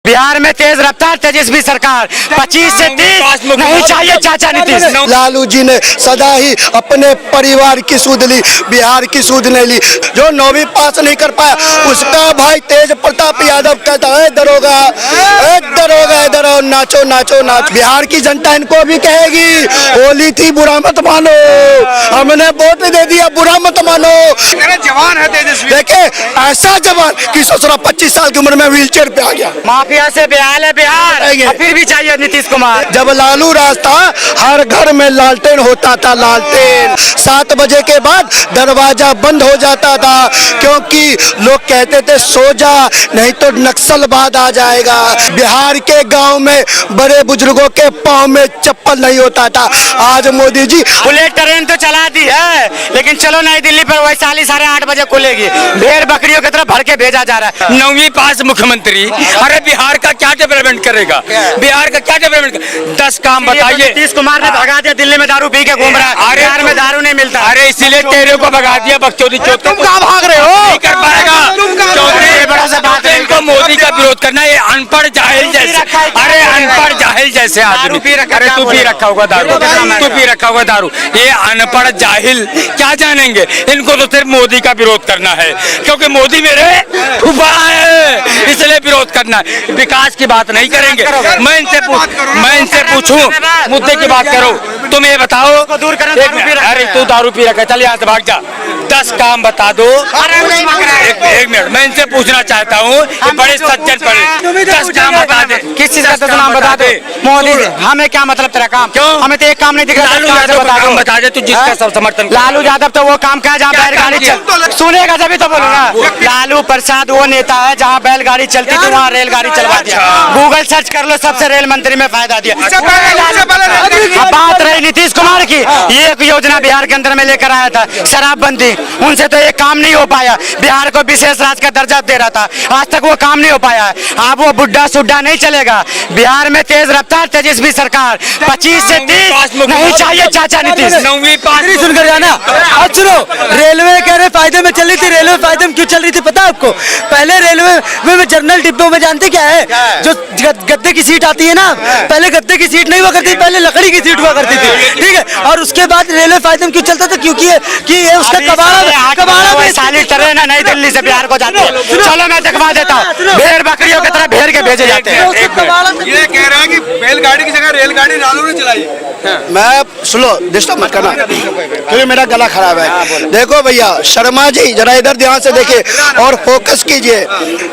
बिहार में तेज रफ्तार तेजस्वी सरकार 25 से 30 नहीं चाहिए चाचा नीतीश। लालू जी ने सदा ही अपने परिवार की सूद ली, बिहार की सूद नहीं ली। जो 9वीं पास नहीं कर पाया उसका भाई तेज प्रताप यादव कहता है दरोगा दरोगा इधर आओ, नाचो नाचो नाचो। बिहार की जनता इनको भी कहेगी होली थी बुरा मत मानो, हमने वोट दे दिया बुरा मत मानो। जवान है तेजस्वी, देखे ऐसा जवान कि 25 साल की उम्र में व्हील चेयर पे आ गया। माफिया से बेहाल है बिहार, फिर भी चाहिए नीतीश कुमार। जब लालू राज था हर घर में लालटेन होता था, लालटेन 7 बजे के बाद दरवाजा बंद हो जाता था, क्योंकि लोग कहते थे सो जा नहीं तो नक्सलवाद आ जाएगा। बिहार के गांव में बड़े बुजुर्गों के पाँव में चप्पल नहीं होता था। आज मोदी जी बुलेट ट्रेन तो चला दी है, लेकिन चलो नई दिल्ली पर वैशाली 8:30 बजे खुलेगी। भेड़ बकरियों की तरफ भर के भेजा जा रहा है। 9वीं पास मुख्यमंत्री, अरे बिहार का क्या डेवलपमेंट करेगा? बिहार का क्या डेवलपमेंट? 10 काम बताइए। नीतीश कुमार ने भगा दिया, दिल्ली में दारू पी के घूम रहा है, बिहार में दारू नहीं मिलता। अरे इसीलिए तेरे को भगा दिया बकचोदी चौथ। तुम कहाँ भाग रहे हो? नहीं कर पाएगा। इनको मोदी का विरोध करना, ये अनपढ़ जाहिल जैसे, अरे अनपढ़ जाहिल जैसे आदमी। अरे तू पी रखा होगा दारू, तू पी रखा होगा दारू। ये अनपढ़ जाहिल क्या जानेंगे? इनको तो सिर्फ मोदी का विरोध करना है, क्योंकि मोदी मेरे फूफा है, इसलिए विरोध करना है। विकास की बात नहीं करेंगे। मैं इनसे पूछूं, मुद्दे की बात करो। तुम ये बताओ, अरे तू दारू पी रखा है, चल यहाँ से भाग जा। 10 काम बता दो। एक मिनट, मैं इनसे पूछना चाहता हूँ, बड़े सज्जन पड़े, 10 काम बता दे। किस चीज का 10 नाम बता दे मोदी जी। हमें क्या मतलब तेरा काम? क्यों? हमें तो एक काम नहीं दिख रहा। लालू यादव का काम बता दे तू, जिसका सब समर्थन। लालू यादव तो वो काम का जहाँ बैलगाड़ी सुनेगा जब तो बोलूंगा। लालू प्रसाद वो नेता है जहाँ बैलगाड़ी चलती थी वहाँ रेलगाड़ी चलवा दिया। गूगल सर्च कर लो, सबसे रेल मंत्री में फायदा दिया। अब बात रही नीतीश कुमार की, ये एक योजना बिहार के अंदर में लेकर आया था, शराबबंदी। उनसे तो एक काम नहीं हो पाया। बिहार को विशेष राज्य का दर्जा दे रहा था, आज तक वो काम नहीं हो पाया। अब वो बुड्ढा सुड्ढा नहीं चलेगा। बिहार में तेज रफ्तार तेजस्वी सरकार 25 से 30 नहीं चाहिए चाचा नीतीश। 9वीं पास सुनकर जाना। आज सुनो, रेलवे कह रहे फायदे में चल रही थी। रेलवे फायदे में क्यों चल रही थी पता है आपको? पहले रेलवे में जनरल डिब्बों में जानते क्या है? जो गद्दे की सीट आती है ना, पहले गद्दे की सीट नहीं हुआ करती, पहले लकड़ी की सीट हुआ करती थी, ठीक है। और उसके बाद रेलवे फायदे में क्यों चलता था? क्योंकि ये उसका कबाड़ा वैशाली ट्रेन है नई दिल्ली से बिहार को जाती है। चलो मैं दिखवा देता हूँ, भेड़ बकरियों की तरह भेड़ के भेजे जाते हैं। ये कह रहा है कि बैलगाड़ी की जगह रेलगाड़ी लालू ने चलाई। मैं सुनो, डिस्टर्ब मत करना क्योंकि मेरा गला खराब है। देखो भैया शर्मा जी, जरा इधर ध्यान से देखिए और फोकस कीजिए।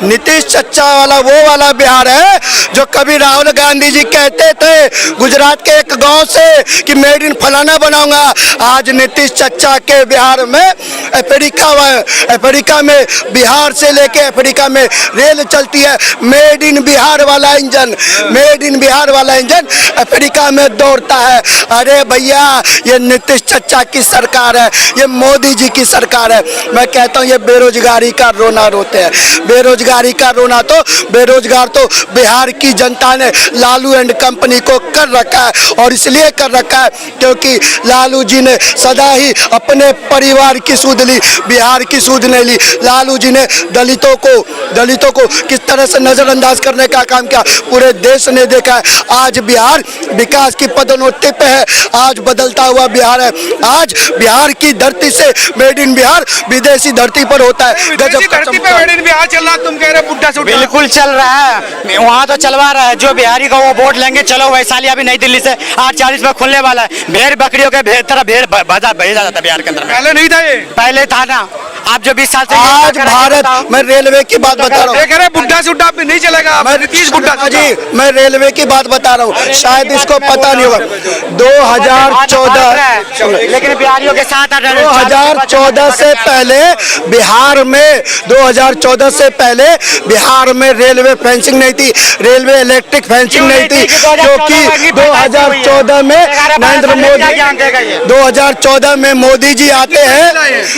नीतीश चच्चा वाला वो वाला बिहार है जो कभी राहुल गांधी जी कहते थे गुजरात के एक गांव से कि मेड इन फलाना बनाऊंगा। आज नीतीश चच्चा के बिहार में अफ्रीका में बिहार से लेके अफ्रीका में रेल चलती है। मेड इन बिहार वाला इंजन, मेड इन बिहार वाला इंजन अफ्रीका में दौड़ता है। अरे भैया ये नीतीश चच्चा की सरकार है, ये मोदी जी की सरकार है। मैं कहता हूँ ये बेरोजगारी का रोना रोते हैं। बेरोजगारी का रोना तो बेरोजगार तो बिहार की जनता ने लालू एंड कंपनी को कर रखा है, और इसलिए कर रखा है क्योंकि लालू जी ने सदा ही अपने परिवार की सूद ली, बिहार की सूद नहीं ली। लालू जी ने दलितों को किस तरह से नजरअंदाज करने का काम किया पूरे देश ने देखा है। आज बिहार विकास की पदोन्नति पे है, आज बदलता हुआ बिहार है। आज बिहार की धरती से मेड इन बिहार विदेशी धरती पर होता है। धरती पे मेड इन बिहार चल रहा, तुम कह रहे बुड्ढा सुड्ढा। बिल्कुल चल रहा है, वहाँ तो चलवा रहा है। जो बिहारी का वो वोट लेंगे। चलो वैशाली अभी नई दिल्ली से 8:40 में खुलने वाला है। भेड़ बकरियों के तरह भेड़ भेजा जाता बिहार के अंदर। पहले नहीं था, ये पहले था ना। आप जो 20 साल से आज भारत, मैं रेलवे की बात बता रहा हूँ। कह रहे बुड्ढा सुड्ढा भी नहीं चलेगा। नीतीश बुड्ढा जी, मैं रेलवे की बात बता रहा हूँ, शायद इसको पता नहीं होगा। 2014 लेकिन बिहारियों के साथ 2014 से पहले बिहार में 2014 से पहले बिहार में रेलवे फेंसिंग नहीं थी, रेलवे इलेक्ट्रिक फेंसिंग नहीं थी, क्योंकि 2014 में नरेंद्र मोदी 2014 में मोदी जी आते हैं।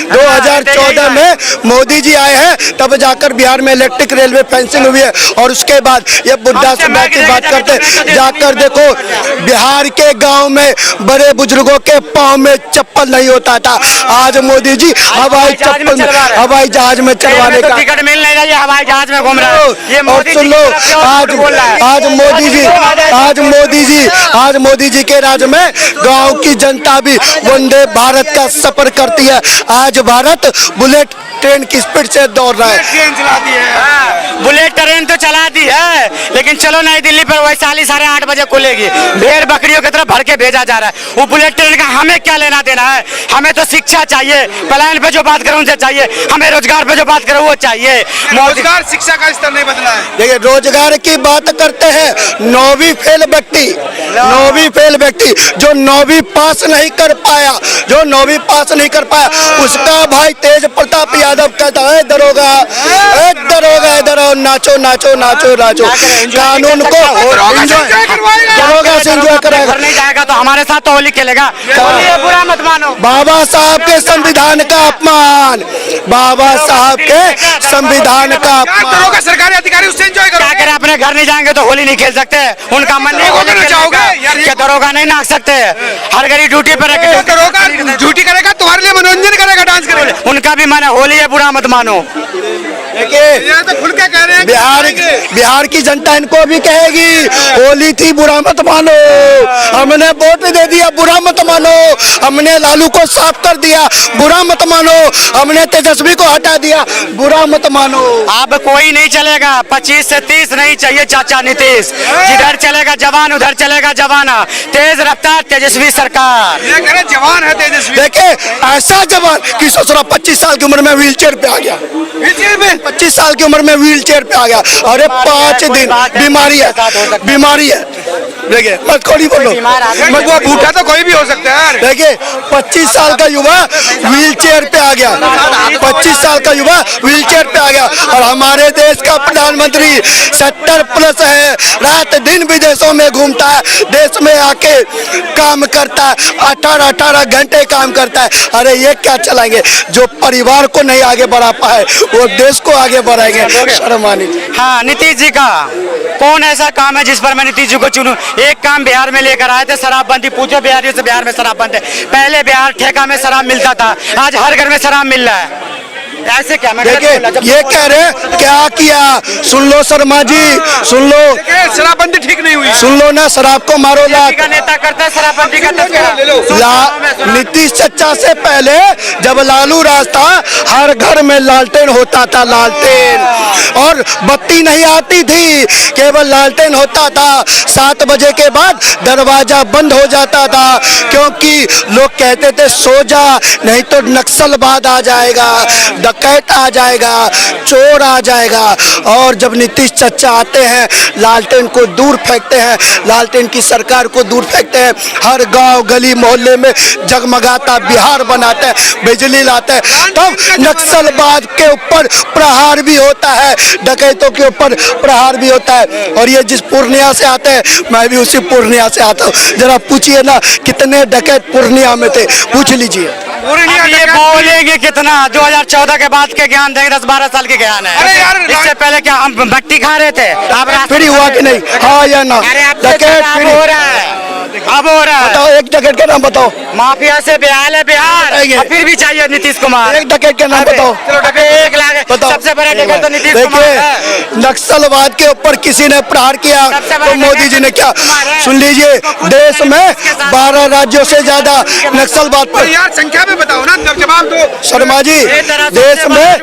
2014 2014 में मोदी जी आए हैं, तब जाकर बिहार में इलेक्ट्रिक रेलवे फेंसिंग हुई है। और उसके बाद ये बुढ़ा सुधा की बात करते, जाकर देखो बिहार के गांव में बड़े बुजुर्गों के पाँव में चप्पल नहीं होता था, आज मोदी जी हवाई जहाज में चलवाने का टिकट मिल नहीं रहा है, हवाई जहाज में घूम रहा है। ये और सुन लो, आज मोदी जी के राज में गांव की जनता भी वंदे भारत का सफर करती है। आज भारत बुलेट ट्रेन की स्पीड से दौड़ रहा है। ट्रेन चला दी है, बुलेट ट्रेन तो चला दी है, लेकिन चलो नई दिल्ली पर वैशाली 8:30 बजे खुलेगी। भेड़ बकरियों की तरफ भर के भेजा जा रहा है। वो बुलेट ट्रेन का हमें क्या लेना देना है? हमें तो शिक्षा चाहिए, पलायन पे जो बात करूँ उनसे चाहिए, हमें रोजगार पे जो बात करूँ वो चाहिए। रोजगार शिक्षा का स्तर नहीं बदला है। देखिए, रोजगार की बात करते हैं, 9वीं फेल व्यक्ति जो 9वीं पास नहीं कर पाया, उसका भाई तेज प्रताप यादव कहता है दरोगा इधर आओ, नाचो कानून को दरोगा से एंजॉय कराएगा। घर नहीं जाएगा तो हमारे साथ तो होली खेलेगा। होली बुरा मत मानो। बाबा साहब के संविधान का अपमान, दरोगा सरकारी अधिकारी उससे एंजॉय करो। क्या करें, अपने घर नहीं जाएंगे तो होली नहीं खेल सकते, उनका मन नहीं होगा चाहोगे क्या? दरोगा नहीं नाच सकते, हर घड़ी ड्यूटी पर रखे। दरोगा ड्यूटी करेगा, तुम्हारे लिए मनोरंजन करेगा, डांस करेगा। उनका भी मन है, होली है बुरा मत मानो। देखिए, तो खुल के कह रहे हैं बिहार की जनता इनको भी कहेगी होली थी बुरा मत मानो, हमने वोट दे दिया बुरा मत मानो, हमने लालू को साफ कर दिया बुरा मत मानो, हमने तेजस्वी को हटा दिया बुरा मत मानो। अब कोई नहीं चलेगा, 25 से 30 नहीं चाहिए चाचा नीतीश। जिधर चलेगा जवान उधर चलेगा जवाना, तेज रफ्तार तेजस्वी सरकार। ये कह रहे जवान है तेजस्वी। देखिए, ऐसा जवान कि ससुरा 25 साल की उम्र में व्हील चेयर पे आ गया, 25 साल की उम्र में व्हील चेयर पे आ गया। अरे 5 दिन बीमारी है। देखिए, मत खोली बोलो, वो बूढ़ा तो कोई भी हो सकता है यार। देखिए 25 साल का युवा व्हील चेयर पे आ गया, 25 साल का युवा व्हील चेयर पे आ गया। और हमारे देश का प्रधानमंत्री 70 प्लस है, रात दिन विदेशों में घूमता है, देश में आके काम करता है, 18 घंटे काम करता है। अरे ये क्या चलाएंगे? जो परिवार को नहीं आगे बढ़ा पाए वो देश को आगे बढ़ाएंगे। शर्म आनी चाहिए। हाँ, नीतीश जी का कौन ऐसा काम है जिस पर मैं नीतीश जी को चुनूं? एक काम बिहार में लेकर आए थे, शराबबंदी। पूछो बिहारियों से, बिहार में शराब बंद है। पहले बिहार ठेका में शराब मिलता था, आज हर घर में शराब मिल रहा है। ऐसे क्या? देखिए, ये कह रहे हैं क्या किया? सुन लो शर्मा जी, सुन लो, शराबबंदी ठीक नहीं हुई। सुन लो ना, शराब को मारो ला। का नेता करता है शराबबंदी का नीतीश चचा से पहले जब लालू राज था, हर घर में लालटेन होता था, लालटेन, और बत्ती नहीं आती थी, केवल लालटेन होता था। 7 बजे के बाद दरवाजा बंद हो जाता था, क्योंकि लोग कहते थे सो जा, नहीं तो नक्सलवाद आ जाएगा, डकैत आ जाएगा, चोर आ जाएगा। और जब नीतीश चचा आते हैं, लालटेन को दूर फेंकते हैं, लालटेन की सरकार को दूर फेंकते हैं, हर गांव गली मोहल्ले में जगमगाता बिहार बनाते हैं, बिजली लाते हैं। तब नक्सलवाद के ऊपर प्रहार भी होता है, डकैतों के ऊपर प्रहार भी होता है। और ये जिस पूर्णिया से आते हैं, मैं भी उसी पूर्णिया से आता हूँ, जरा पूछिए ना कितने डकैत पूर्णिया में थे, पूछ लीजिए। ये बोलेंगे कितना? 2014 के बाद के ज्ञान देंगे, 10-12 साल के ज्ञान है। अरे यार, इससे पहले क्या हम मट्टी खा रहे थे? अब फ्री हुआ कि नहीं? हाँ या ना? डकैत अब फ्री हो रहा है, अब हो रहा है। बताओ, एक डकैत का नाम बताओ। माफिया से बेहाल है बिहार, और फिर भी चाहिए नीतीश कुमार। एक डकैत का नाम बताओ। चलो डकैत 1 लाख, बताओ। सबसे बड़ा डकैत तो नीतीश कुमार है। देखिए, नक्सलवाद के ऊपर किसी ने प्रहार किया तो मोदी जी ने क्या? सुन लीजिए, देश में 12 राज्यों से ज्यादा नक्सलवाद पर। यार संख्या में बताओ ना, जवाब दो शर्मा जी। देश में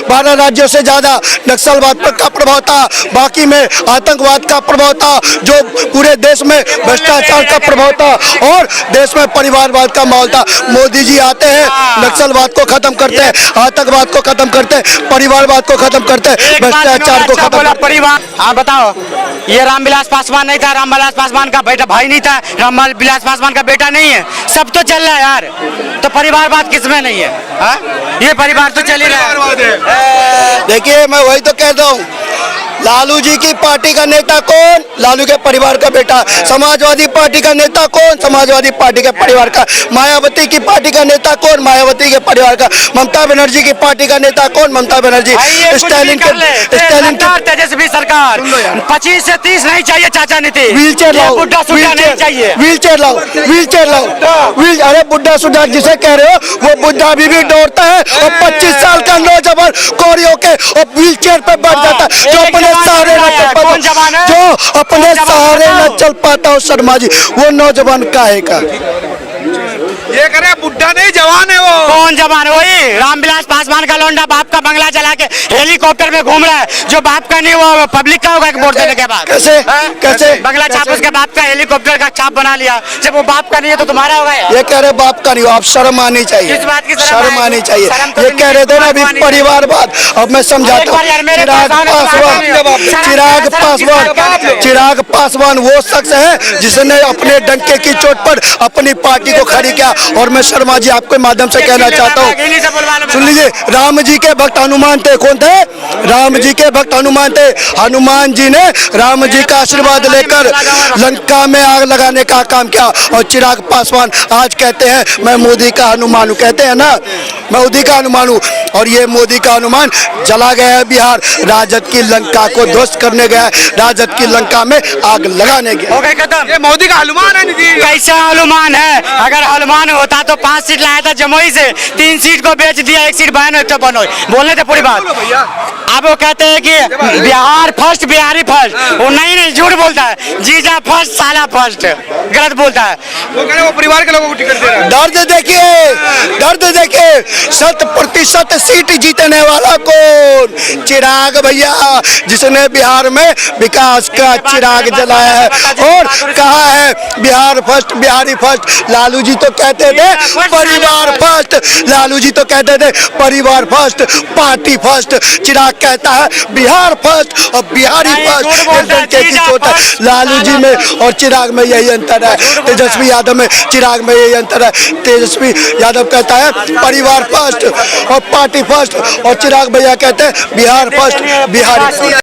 12 राज्यों से ज्यादा नक्सलवाद का प्रभाव था, बाकी में आतंकवाद का प्रभाव था, जो पूरे देश में भ्रष्टाचार का प्रभाव था, और देश में परिवारवाद का माहौल था। मोदी जी आते हैं, नक्सलवाद को खत्म करते हैं, आतंकवाद को खत्म करते हैं, परिवारवाद को खत्म करते हैं, भ्रष्टाचार को खत्म करते हैं। परिवार। हाँ बताओ, ये रामविलास पासवान नहीं था, रामविलास पासवान का बेटा भाई नहीं था, रामविलास पासवान का बेटा नहीं है, सब तो चल रहा है यार। तो परिवारवाद किसमें नहीं है? हा? ये परिवार तो चल ही रहा है। देखिए, मैं वही तो कहता हूँ, लालू जी की पार्टी का नेता कौन? लालू के परिवार का बेटा। समाजवादी पार्टी का नेता कौन? समाजवादी पार्टी के परिवार का। मायावती की पार्टी का नेता कौन? मायावती के परिवार का। ममता बनर्जी की पार्टी का नेता कौन? ममता बनर्जी। स्टालिन तेजस्वी सरकार 25 से 30 नहीं चाहिए चाचा नीतीश। व्हील चेयर लाओ, बुढ़ा सुढ़ा नहीं चाहिए। व्हील चेयर लाओ, व्हील चेयर लाओ, व्हील। अरे बुढ़ा सुढ़ा जिसे कह रहे हो वो बुढ़ा अभी भी दौड़ता है और 25 साल का नौजवान कोरी होके और व्हील चेयर पे बैठ जाता है, जो अपने सहारे न चल पाता, जो अपने सहारे न चल पाता हो शर्मा जी, वो नौजवान काहे का? ये करे बुढ़ा नहीं जवान है वो। कौन जवान है? वही रामविलास पासवान का लौंडा बाप का बंगला चला के हेलीकॉप्टर में घूम रहा है, जो बाप का नहीं वो पब्लिक का होगा वोट देने के बाद। कैसे? कैसे? बंगला छाप उसके बाप का हेलीकॉप्टर का छाप बना लिया, जब वो बाप का नहीं है तो तुम्हारा होगा। ये कह रहे बाप का नहीं हो, आप शर्म आनी चाहिए। किस बात की शर्म आनी चाहिए। शर्म तो ये कह रहे थे ना अभी परिवारवाद, अब मैं समझाता हूँ। चिराग पासवान वो शख्स है जिसने अपने डंके की चोट पर अपनी पार्टी को खड़ी किया। और मैं शर्मा जी आपके माध्यम से कहना चाहता हूँ, सुन लीजिए, राम जी के भक्त हनुमान थे। कौन थे? राम जी के भक्त हनुमान थे। हनुमान जी ने राम जी का आशीर्वाद लेकर लंका में आग लगाने का काम किया। और चिराग पासवान आज कहते हैं मैं मोदी का हनुमान हूँ, कहते हैं ना मैं मोदी का हनुमान हूँ। और ये मोदी का हनुमान जला गया है बिहार, राजद की लंका को ध्वस्त करने गया है, राजद की लंका में आग लगाने गया। हो गए खत्म। ये मोदी का हनुमान है नीतीश। कैसा हनुमान है? अगर हनुमान होता तो 5 सीट लाया था जमुई से, 3 सीट को बेच दिया, 1 सीट बहन तो बनो। बोलने थे पूरी बात। अब वो कहते हैं कि बिहार फर्स्ट, बिहारी फर्स्ट। वो नहीं झूठ बोलता है। जीजा फर्स्ट, साला फर्स्ट, गलत बोलता है। वो कह रहे वो परिवार के लोगों को टिकट दे रहा है। दर्द देखिए, दर्द देखिए। 100% सीट जीतने वाला कौन? चिराग भैया, जिसने बिहार में विकास का चिराग जलाया है और कहा है बिहार फर्स्ट, बिहारी फर्स्ट। लालू जी तो कहते थे परिवार फर्स्ट, लालू जी तो कहते थे परिवार फर्स्ट, पार्टी फर्स्ट। चिराग कहता है बिहार फर्स्ट और बिहारी फर्स्ट। लालू जी में और चिराग में यही अंतर है। तेजस्वी यादव में चिराग में यही अंतर है। तेजस्वी यादव कहता है परिवार फर्स्ट और पार्टी फर्स्ट, और चिराग भैया कहते हैं बिहार फर्स्ट, बिहारी फर्स्ट।